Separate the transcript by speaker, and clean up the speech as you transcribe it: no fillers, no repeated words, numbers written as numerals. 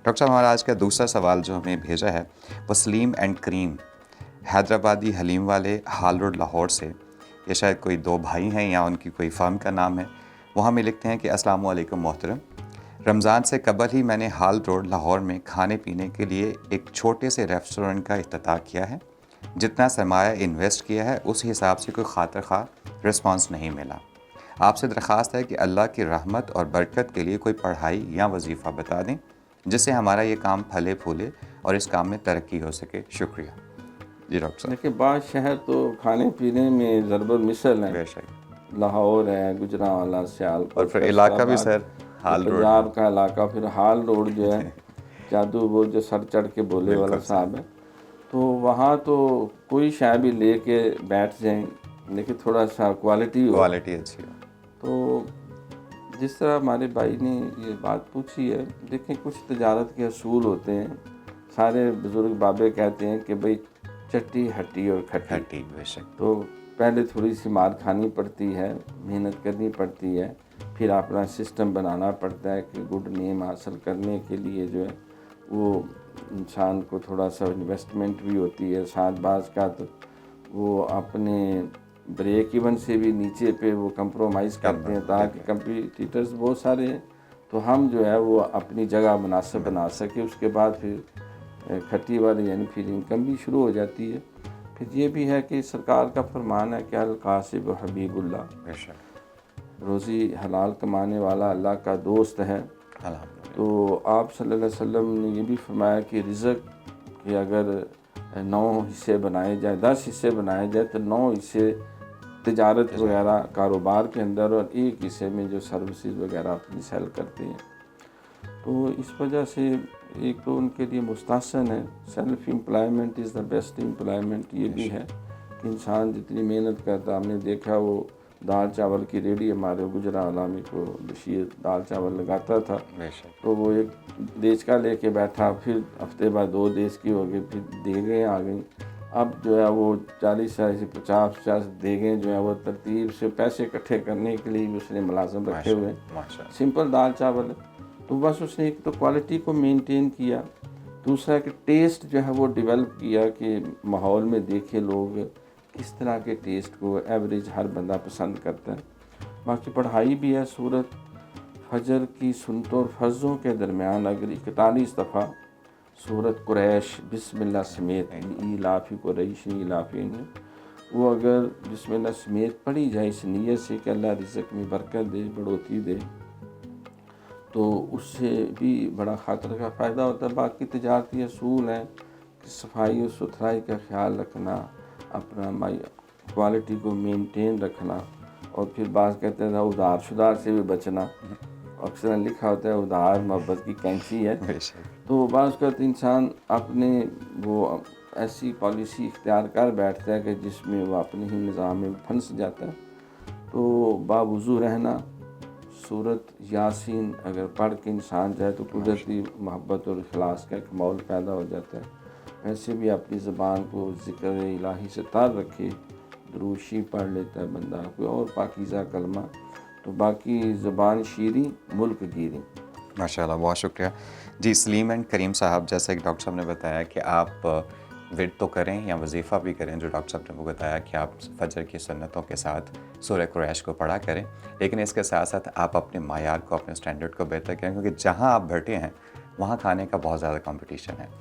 Speaker 1: Doctor صاحب ہمارا آج کا دوسرا سوال جو ہمیں بھیجا ہے وہ سلیم اینڈ کریم حیدرآبادی حلیم والے ہال روڈ لاہور سے، یہ شاید کوئی دو بھائی ہیں یا ان کی کوئی فرم کا نام ہے. وہ ہمیں لکھتے ہیں کہ السلام علیکم محترم، رمضان سے قبل ہی میں نے ہال روڈ لاہور میں کھانے پینے کے لیے ایک چھوٹے سے ریسٹورنٹ کا افتتاح کیا ہے. جتنا سرمایہ انویسٹ کیا ہے اس حساب سے کوئی خاطر خواہ رسپانس نہیں ملا. آپ سے درخواست ہے کہ اللہ کی رحمت اور برکت کے لیے کوئی پڑھائی یا وظیفہ بتا دیں جس سے ہمارا یہ کام پھلے پھولے اور اس کام میں ترقی ہو سکے. شکریہ. جی ڈاکٹر صاحب.
Speaker 2: دیکھیں بعض شہر تو کھانے پینے میں ضرب المثل ہیں.
Speaker 1: بے شک.
Speaker 2: لاہور ہے، گجرانوالہ، سیالکوٹ،
Speaker 1: اور پھر علاقہ بھی سر ہال روڈ،
Speaker 2: پنجاب کا علاقہ، پھر ہال روڈ جو ہے جادو وہ جو سر چڑھ کے بولے والا صاحب ہے، تو وہاں تو کوئی شے بھی لے کے بیٹھ جائیں لیکن تھوڑا سا کوالٹی
Speaker 1: اچھی ہو.
Speaker 2: تو جس طرح ہمارے بھائی نے یہ بات پوچھی ہے، دیکھیں کچھ تجارت کے اصول ہوتے ہیں. سارے بزرگ بابے کہتے ہیں کہ بھئی چٹی ہٹی اور کھٹی.
Speaker 1: بے شک.
Speaker 2: تو پہلے تھوڑی سی مار کھانی پڑتی ہے، محنت کرنی پڑتی ہے، پھر اپنا سسٹم بنانا پڑتا ہے کہ گڈ نیم حاصل کرنے کے لیے جو ہے وہ انسان کو تھوڑا سا انویسٹمنٹ بھی ہوتی ہے. ساتھ بعض کا تو وہ اپنے بریک ایون سے بھی نیچے پہ وہ کمپرومائز کرتے ہیں تاکہ کمپیٹیٹرز بہت سارے ہیں تو ہم جو ہے وہ اپنی جگہ مناسب بنا سکے. اس کے بعد پھر کھٹی والی یعنی پھر انکم بھی شروع ہو جاتی ہے. پھر یہ بھی ہے کہ سرکار کا فرمان ہے کہ القاسب حبیب اللہ، روزی حلال کمانے والا اللہ کا دوست ہے. تو آپ صلی اللہ علیہ وسلم نے یہ بھی فرمایا کہ رزق کہ اگر 9 حصے بنائے جائیں، 10 حصے بنائے جائے تو 9 حصے تجارت وغیرہ کاروبار کے اندر اور ایک حصے میں جو سروسز وغیرہ اپنی سیل کرتے ہیں. تو اس وجہ سے ایک تو ان کے لیے مستحسن ہے. Self employment is the best employment. یہ بھی ہے کہ انسان جتنی محنت کرتا، ہم نے دیکھا وہ دال چاول کی ریڈی ہمارے گجرانوالہ میں کو بشیر دال چاول لگاتا تھا، تو وہ ایک دیچکا لے کے بیٹھا، پھر ہفتے بعد 2 دیس کی ہو گئی، پھر دیگیں آ گئیں. اب جو ہے وہ 40 سے 50 دیگیں جو ہے وہ ترتیب سے پیسے اکٹھے کرنے کے لیے اس نے ملازم رکھے ہوئے. سمپل دال چاول ہے. تو بس اس نے ایک تو کوالٹی کو مینٹین کیا، دوسرا کہ ٹیسٹ جو ہے وہ ڈیولپ کیا کہ ماحول میں دیکھے لوگ کس طرح کے ٹیسٹ کو ایوریج ہر بندہ پسند کرتا ہے. باقی پڑھائی بھی ہے. سورت فجر کی سنتوں اور فرضوں کے درمیان اگر 41 دفعہ سورت قریش بسم اللہ سمیت ایلافی قریش ایلافین وہ اگر بسم اللہ سمیت پڑھی جائے اس نیت سے کہ اللہ رزق میں برکت دے، بڑھوتی دے، تو اس سے بھی بڑا خاطر کا فائدہ ہوتا ہے. باقی تجارتی اصول ہیں کہ صفائی و ستھرائی کا خیال رکھنا، اپنا کوالٹی کو مینٹین رکھنا، اور پھر بعض کہتے ہیں ادھار شدار سے بھی بچنا. اکثر لکھا ہوتا ہے ادھار محبت کی کینچی ہے. تو بعض اوقات انسان اپنے وہ ایسی پالیسی اختیار کر بیٹھتا ہے کہ جس میں وہ اپنے ہی نظام میں پھنس جاتا ہے. تو باوضو رہنا، سورت یاسین اگر پڑھ کے انسان جائے تو قدرتی محبت اور اخلاص کا ایک ماحول پیدا ہو جاتا ہے. ویسے بھی اپنی زبان کو ذکر الہی سے تار رکھے، دروشی پڑھ لیتا ہے بندہ، کوئی اور پاکیزہ کلمہ، تو باقی زبان شیریں ملک گیریں.
Speaker 1: ماشاء اللہ، بہت شکریہ. جی سلیم اینڈ کریم صاحب، جیسے کہ ڈاکٹر صاحب نے بتایا کہ آپ ورد تو کریں یا وظیفہ بھی کریں، جو ڈاکٹر صاحب نے وہ بتایا کہ آپ فجر کی سنتوں کے ساتھ سورہ قریش کو پڑھا کریں، لیکن اس کے ساتھ ساتھ آپ اپنے معیار کو، اپنے سٹینڈرڈ کو بہتر کریں، کیونکہ جہاں آپ بیٹھے ہیں وہاں کھانے کا بہت زیادہ کمپٹیشن ہے.